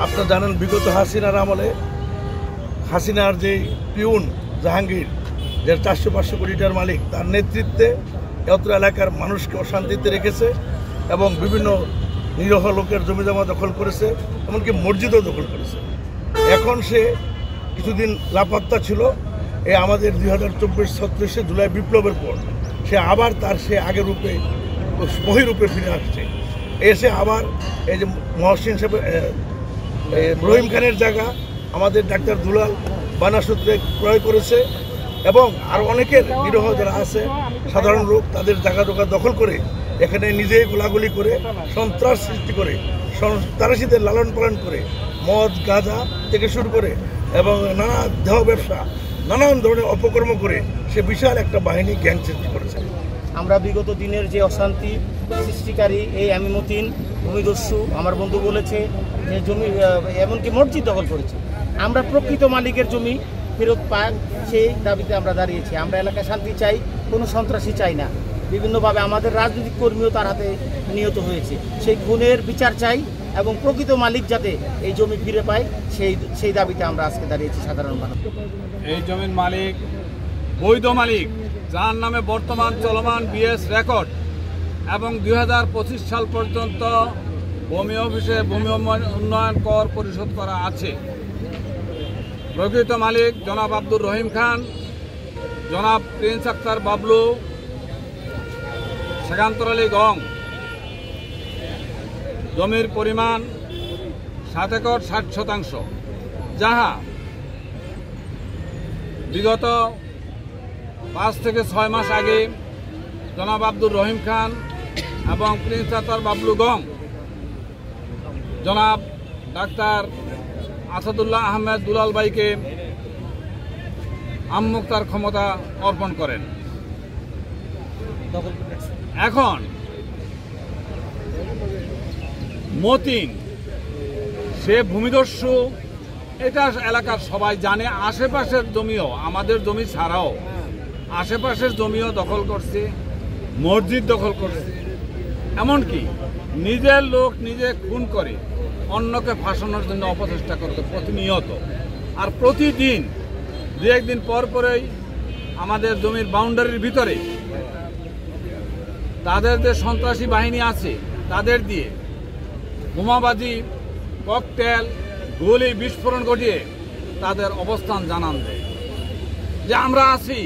আপনারা জানেন বিগত হাসিনার আমলে হাসিনার যে পিউন জাহাঙ্গীর যে 400-500 কোটি টাকার মালিক, তার নেতৃত্বে অত্র এলাকার মানুষকে অশান্তিতে রেখেছে এবং বিভিন্ন নিরহ লোকের জমিজমা দখল করেছে, এমনকি মসজিদও দখল করেছে। এখন সে কিছুদিন লাপাত্তা ছিল। আমাদের 2024-26 জুলাই বিপ্লবের পর সে আবার তার সে আগের রূপে বহিরূপে ফিরে আসছে। এসে আবার এই যে মহসিন সাহেব রহিম খানের জায়গা আমাদের ডাক্তার দুলাল বানাসূত্রে ক্রয় করেছে এবং আর অনেকের নিরহ যারা আছে সাধারণ লোক তাদের জায়গা দখল করে এখানে নিজেই গোলাগুলি করে সন্ত্রাস সৃষ্টি করে সন্ত্রাসীদের লালন পালন করে মদ গাঁজা থেকে শুরু করে এবং নানা দেহ ব্যবসা নানান ধরনের অপকর্ম করে সে বিশাল একটা বাহিনী গ্যাং সৃষ্টি করেছে। আমরা বিগত দিনের যে অশান্তি সৃষ্টিকারী এই আমি মতিন ভূমিদস্যু আমার বন্ধু বলেছে যে জমি এমনকি মসজিদ দখল করেছে, আমরা প্রকৃত মালিকের জমি ফেরত পাই সেই দাবিতে আমরা দাঁড়িয়েছি। আমরা এলাকায় শান্তি চাই, কোনো সন্ত্রাসী চাই না। বিভিন্নভাবে আমাদের রাজনৈতিক কর্মীও তার হাতে নিহত হয়েছে, সেই খুনের বিচার চাই এবং প্রকৃত মালিক যাতে এই জমি ফিরে পায় সেই দাবিতে আমরা আজকে দাঁড়িয়েছি সাধারণ মানুষ। এই জমির মালিক বৈধ মালিক, যার নামে বর্তমান চলমান বিএস রেকর্ড এবং 2025 সাল পর্যন্ত ভূমি অফিসে ভূমি উন্নয়ন কর পরিশোধ করা আছে। প্রকৃত মালিক জনাব আব্দুর রহিম খান, জনাব প্রিন্স আক্তার বাবলু, সেকান্তর আলী গং। জমির পরিমাণ 7 একর 60 শতাংশ, যাহা বিগত 5 থেকে 6 মাস আগে জনাব আব্দুর রহিম খান এবং প্রিন্স আক্তার বাবলু গং জনাব ডাক্তার আসাদুল্লাহ আহমেদ দুলাল ভাইকে আমমুক্তার ক্ষমতা অর্পণ করেন। এখন মতিন সে ভূমিদস্যু, এটা এলাকার সবাই জানে। আশেপাশের জমিও, আমাদের জমি ছাড়াও আশেপাশের জমিও দখল করছে, মসজিদ দখল করছে, এমনকি নিজের লোক নিজে খুন করে অন্যকে ফাঁসানোর জন্য অপচেষ্টা করতে প্রতিনিয়ত। আর প্রতিদিন 2-1 দিন পর পরেই আমাদের জমির বাউন্ডারির ভিতরে তাদের যে সন্ত্রাসী বাহিনী আছে তাদের দিয়ে বোমাবাজি, ককটেল, গুলি বিস্ফোরণ ঘটিয়ে তাদের অবস্থান জানান দেয় যে আমরা আছি,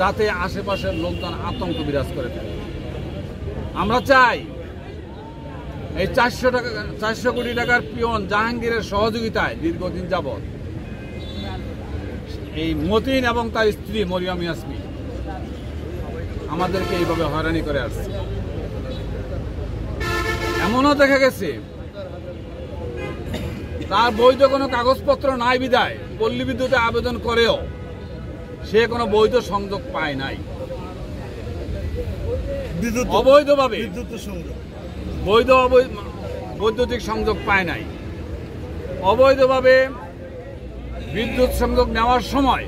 যাতে আশেপাশের লোকজন আতঙ্ক বিরাজ করে থাকে। আমরা চাই এই 400 কোটি টাকার পিয়ন জাহাঙ্গীরের সহযোগিতায় দীর্ঘদিন যাবৎ এই মতিন এবং তার স্ত্রী মরিয়ম ইয়াসমিন আমাদেরকে এইভাবে হয়রানি করে আসছে। এমনও দেখা গেছে তার বৈধ কোনো কাগজপত্র নাই বিদায় পল্লী বিদ্যুতে আবেদন করেও সে কোনো বৈধ সংযোগ পায় নাই। অবৈধভাবে বৈদ্যুতিক সংযোগ পায় নাই। অবৈধভাবে বিদ্যুৎ সংযোগ নেওয়ার সময়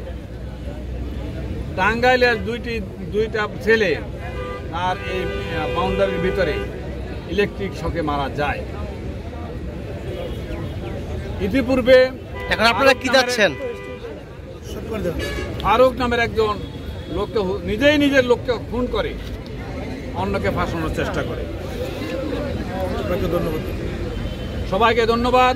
টাঙ্গাইলের দুইটা ছেলে আর এই বাউন্ডারির ভিতরে ইলেকট্রিক শকে মারা যায়। ইতিপূর্বে এখন আপনারা কি যাচ্ছেন, ফারুক নামের একজন লোককে নিজেই নিজের লোককে খুন করে অন্যকে ফাঁসানোর চেষ্টা করে। সবাইকে ধন্যবাদ।